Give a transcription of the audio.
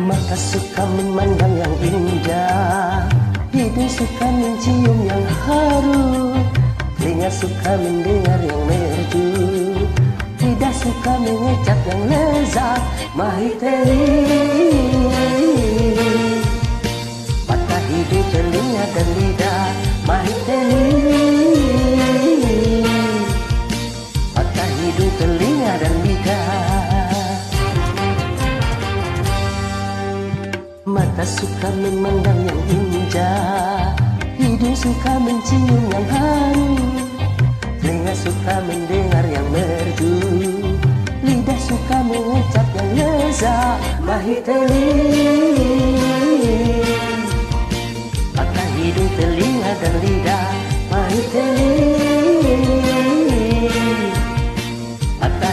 Mata suka memandang yang indah, hidung suka mencium yang harum, telinga suka mendengar yang merdu, lidah suka mengecap yang lezat. Mahiteri, mata, hidung, telinga dan lidah. Mahiteri, mata, hidung, telinga dan lidah. Mata suka memandang yang indah, hidung suka mencium yang harum, telinga suka mendengar yang merdu, lidah suka mengucap yang lezat. Mahiteri,